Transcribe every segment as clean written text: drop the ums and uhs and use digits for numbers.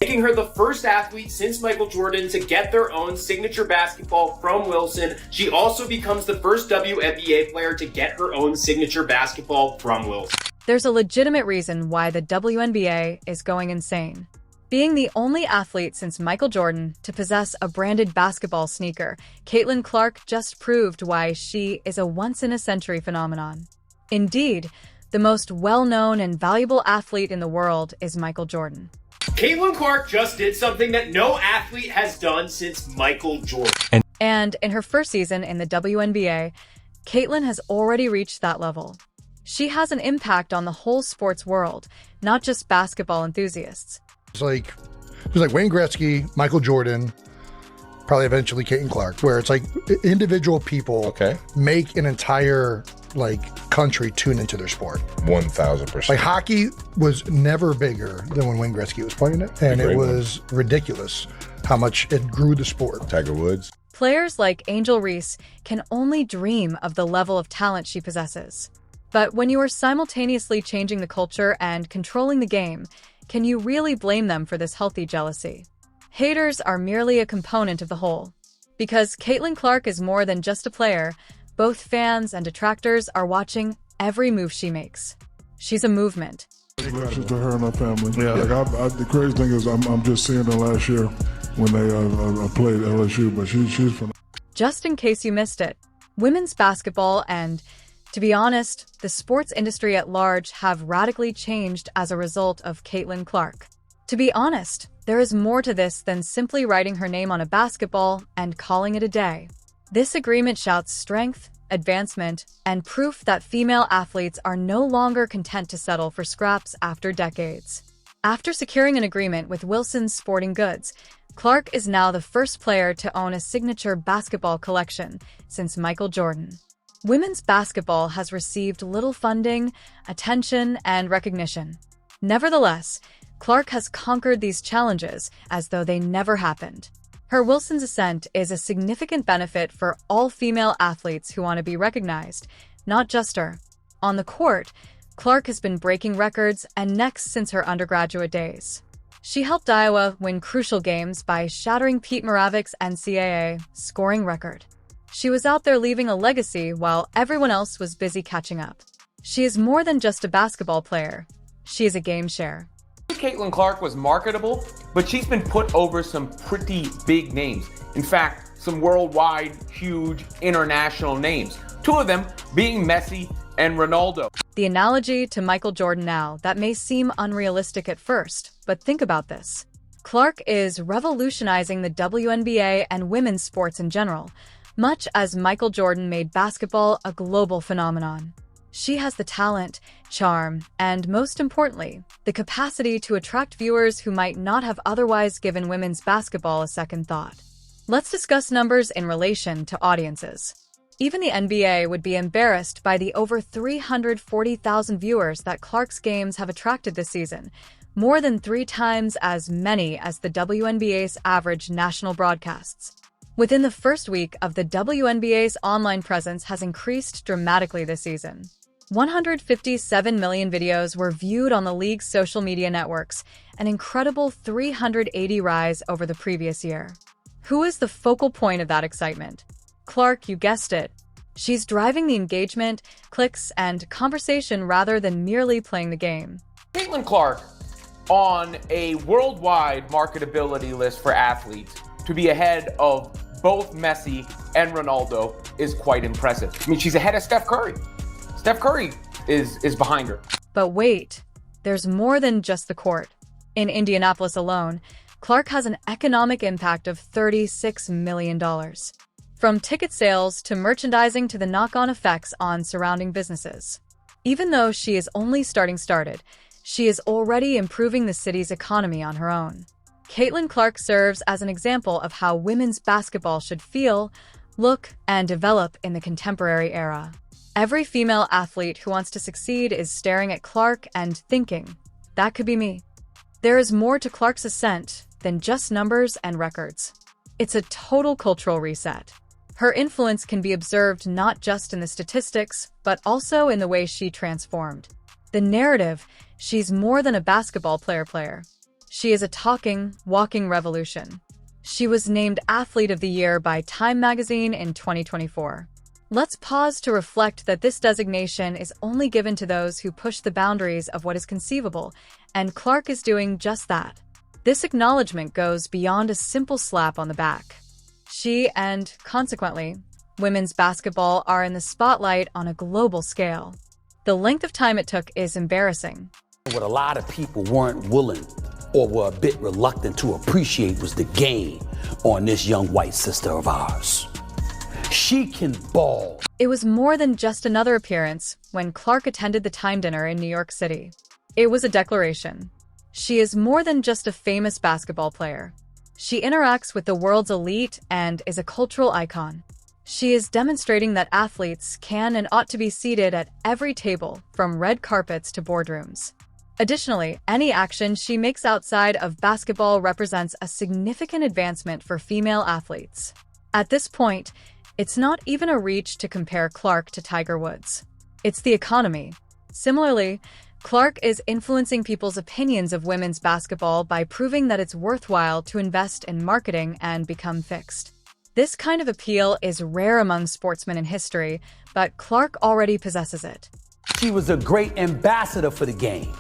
making her the first athlete since Michael Jordan to get their own signature basketball from Wilson. She also becomes the first WNBA player to get her own signature basketball from Wilson. There's a legitimate reason why the WNBA is going insane. Being the only athlete since Michael Jordan to possess a branded basketball sneaker, Caitlin Clark just proved why she is a once-in-a-century phenomenon. Indeed, the most well-known and valuable athlete in the world is Michael Jordan. Caitlin Clark just did something that no athlete has done since Michael Jordan. And in her first season in the WNBA, Caitlin has already reached that level. She has an impact on the whole sports world, not just basketball enthusiasts. It was like Wayne Gretzky, Michael Jordan, probably eventually Caitlin Clark, where it's like individual people make an entire country tune into their sport. 1,000%. Like hockey was never bigger than when Wayne Gretzky was playing it, and it was ridiculous how much it grew the sport. Tiger Woods. Players like Angel Reese can only dream of the level of talent she possesses. But when you are simultaneously changing the culture and controlling the game, can you really blame them for this healthy jealousy? Haters are merely a component of the whole. Because Caitlin Clark is more than just a player, both fans and detractors are watching every move she makes. She's a movement. Congratulations to her and her family. Yeah. The crazy thing is I'm just seeing her last year when they played LSU, but she's phenomenal. Just in case you missed it, women's basketball and, to be honest, the sports industry at large have radically changed as a result of Caitlin Clark. To be honest, there is more to this than simply writing her name on a basketball and calling it a day. This agreement shouts strength, advancement, and proof that female athletes are no longer content to settle for scraps after decades. After securing an agreement with Wilson's Sporting Goods, Clark is now the first player to own a signature basketball collection since Michael Jordan. Women's basketball has received little funding, attention, and recognition. Nevertheless, Clark has conquered these challenges as though they never happened. Her Wilson's ascent is a significant benefit for all female athletes who want to be recognized, not just her. On the court, Clark has been breaking records and necks since her undergraduate days. She helped Iowa win crucial games by shattering Pete Maravich's NCAA scoring record. She was out there leaving a legacy while everyone else was busy catching up. She is more than just a basketball player. She is a game share. Caitlin Clark was marketable, but she's been put over some pretty big names. In fact, some worldwide, huge, international names. Two of them being Messi and Ronaldo. The analogy to Michael Jordan now, that may seem unrealistic at first, but think about this. Clark is revolutionizing the WNBA and women's sports in general, much as Michael Jordan made basketball a global phenomenon. She has the talent, charm, and most importantly, the capacity to attract viewers who might not have otherwise given women's basketball a second thought. Let's discuss numbers in relation to audiences. Even the NBA would be embarrassed by the over 340,000 viewers that Clark's games have attracted this season, more than 3 times as many as the WNBA's average national broadcasts. Within the first week of the WNBA's online presence has increased dramatically this season. 157 million videos were viewed on the league's social media networks, an incredible 380 rise over the previous year. Who is the focal point of that excitement? Clark, you guessed it. She's driving the engagement, clicks, and conversation rather than merely playing the game. Caitlin Clark, on a worldwide marketability list for athletes, to be ahead of both Messi and Ronaldo is quite impressive. I mean, she's ahead of Steph Curry. Steph Curry is behind her. But wait, there's more than just the court. In Indianapolis alone, Clark has an economic impact of $36 million. From ticket sales to merchandising to the knock-on effects on surrounding businesses. Even though she is only started, she is already improving the city's economy on her own. Caitlin Clark serves as an example of how women's basketball should feel, look, and develop in the contemporary era. Every female athlete who wants to succeed is staring at Clark and thinking, that could be me. There is more to Clark's ascent than just numbers and records. It's a total cultural reset. Her influence can be observed not just in the statistics, but also in the way she transformed. The narrative, she's more than a basketball player. She is a talking, walking revolution. She was named Athlete of the Year by Time magazine in 2024. Let's pause to reflect that this designation is only given to those who push the boundaries of what is conceivable, and Clark is doing just that. This acknowledgement goes beyond a simple slap on the back. She, and consequently, women's basketball are in the spotlight on a global scale. The length of time it took is embarrassing. What a lot of people weren't willing or were a bit reluctant to appreciate was the game on this young white sister of ours. She can ball. It was more than just another appearance when Clark attended the Time Dinner in New York City. It was a declaration. She is more than just a famous basketball player. She interacts with the world's elite and is a cultural icon. She is demonstrating that athletes can and ought to be seated at every table, from red carpets to boardrooms. Additionally, any action she makes outside of basketball represents a significant advancement for female athletes. At this point, it's not even a reach to compare Clark to Tiger Woods. It's the economy. Similarly, Clark is influencing people's opinions of women's basketball by proving that it's worthwhile to invest in marketing and become fixed. This kind of appeal is rare among sportsmen in history, but Clark already possesses it. She was a great ambassador for the game.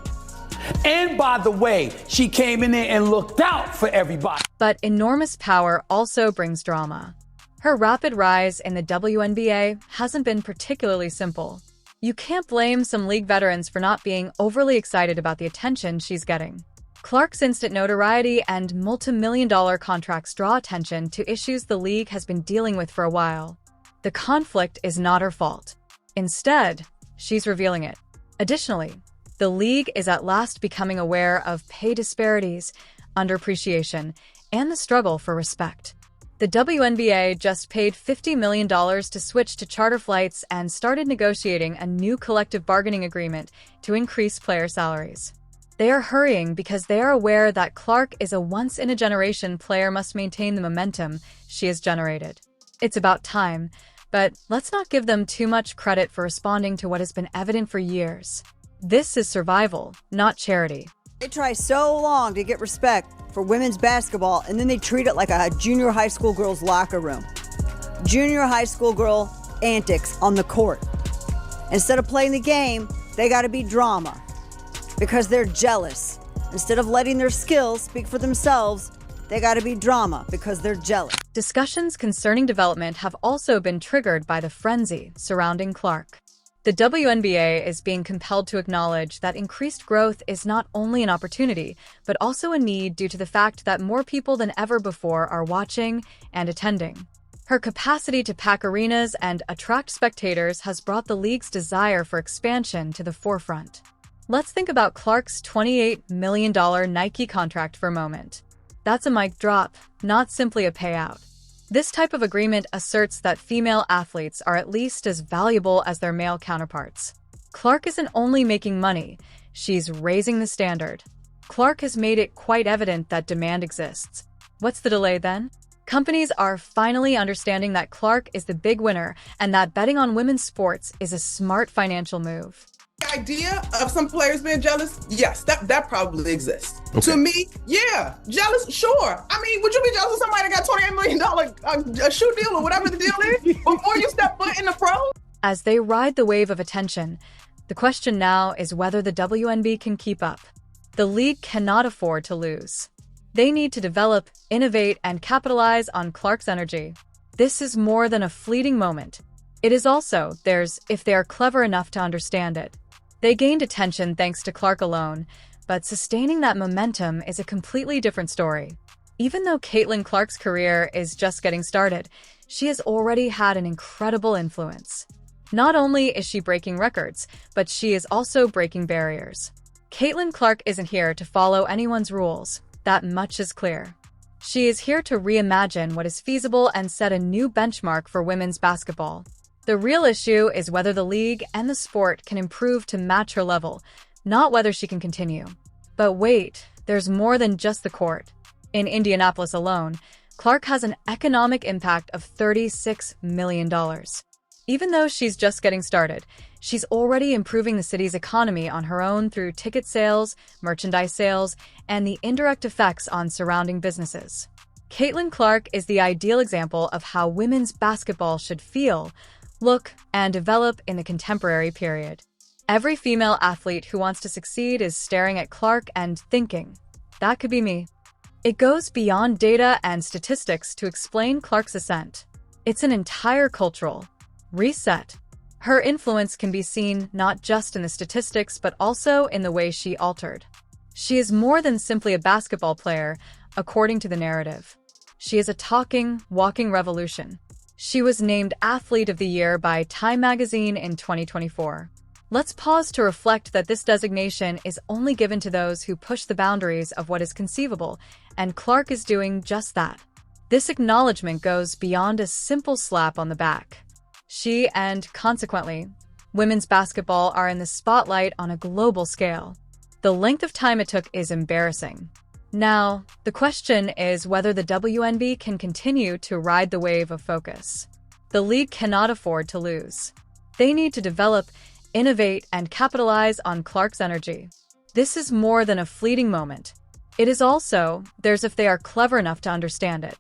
And by the way, she came in there and looked out for everybody. But enormous power also brings drama. Her rapid rise in the WNBA hasn't been particularly simple. You can't blame some league veterans for not being overly excited about the attention she's getting. Clark's instant notoriety and multi-million-dollar contracts draw attention to issues the league has been dealing with for a while. The conflict is not her fault. Instead, she's revealing it. Additionally, the league is at last becoming aware of pay disparities, underappreciation, and the struggle for respect. The WNBA just paid $50 million to switch to charter flights and started negotiating a new collective bargaining agreement to increase player salaries. They are hurrying because they are aware that Clark is a once-in-a-generation player must maintain the momentum she has generated. It's about time, but let's not give them too much credit for responding to what has been evident for years. This is survival, not charity. They try so long to get respect for women's basketball, and then they treat it like a junior high school girl's locker room. Junior high school girl antics on the court. Instead of playing the game, they gotta be drama because they're jealous. Instead of letting their skills speak for themselves, they gotta be drama because they're jealous. Discussions concerning development have also been triggered by the frenzy surrounding Clark. The WNBA is being compelled to acknowledge that increased growth is not only an opportunity, but also a need due to the fact that more people than ever before are watching and attending. Her capacity to pack arenas and attract spectators has brought the league's desire for expansion to the forefront. Let's think about Clark's $28 million Nike contract for a moment. That's a mic drop, not simply a payout. This type of agreement asserts that female athletes are at least as valuable as their male counterparts. Clark isn't only making money, she's raising the standard. Clark has made it quite evident that demand exists. What's the delay then? Companies are finally understanding that Clark is the big winner and that betting on women's sports is a smart financial move. The idea of some players being jealous, yes, that probably exists. Okay. To me, yeah, jealous, sure. I mean, would you be jealous of somebody that got $28 million a shoe deal or whatever the deal is before you step foot in the pro? As they ride the wave of attention, the question now is whether the WNBA can keep up. The league cannot afford to lose. They need to develop, innovate, and capitalize on Clark's energy. This is more than a fleeting moment. It is also theirs if they are clever enough to understand it. They gained attention thanks to Clark alone, but sustaining that momentum is a completely different story. Even though Caitlin Clark's career is just getting started, she has already had an incredible influence. Not only is she breaking records, but she is also breaking barriers. Caitlin Clark isn't here to follow anyone's rules. That much is clear. She is here to reimagine what is feasible and set a new benchmark for women's basketball. The real issue is whether the league and the sport can improve to match her level, not whether she can continue. But wait, there's more than just the court. In Indianapolis alone, Clark has an economic impact of $36 million. Even though she's just getting started, she's already improving the city's economy on her own through ticket sales, merchandise sales, and the indirect effects on surrounding businesses. Caitlin Clark is the ideal example of how women's basketball should feel, look, and develop in the contemporary period. Every female athlete who wants to succeed is staring at Clark and thinking, that could be me. It goes beyond data and statistics to explain Clark's ascent. It's an entire cultural reset. Her influence can be seen not just in the statistics, but also in the way she altered. She is more than simply a basketball player, according to the narrative. She is a talking, walking revolution. She was named Athlete of the Year by Time magazine in 2024. Let's pause to reflect that this designation is only given to those who push the boundaries of what is conceivable, and Clark is doing just that. This acknowledgement goes beyond a simple slap on the back. She, and consequently, women's basketball are in the spotlight on a global scale. The length of time it took is embarrassing. Now, the question is whether the WNBA can continue to ride the wave of focus. The league cannot afford to lose. They need to develop, innovate, and capitalize on Clark's energy. This is more than a fleeting moment. It is also theirs if they are clever enough to understand it.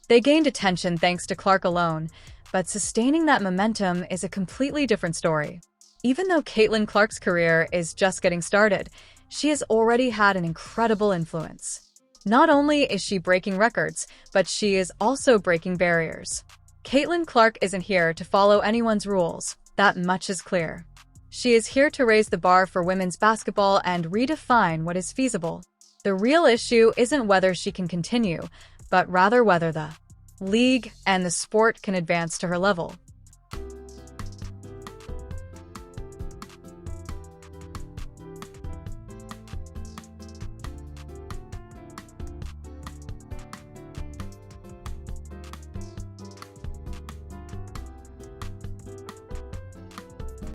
They gained attention thanks to Clark alone, but sustaining that momentum is a completely different story. Even though Caitlin Clark's career is just getting started, she has already had an incredible influence. Not only is she breaking records, but she is also breaking barriers. Caitlin Clark isn't here to follow anyone's rules, that much is clear. She is here to raise the bar for women's basketball and redefine what is feasible. The real issue isn't whether she can continue, but rather whether the league and the sport can advance to her level.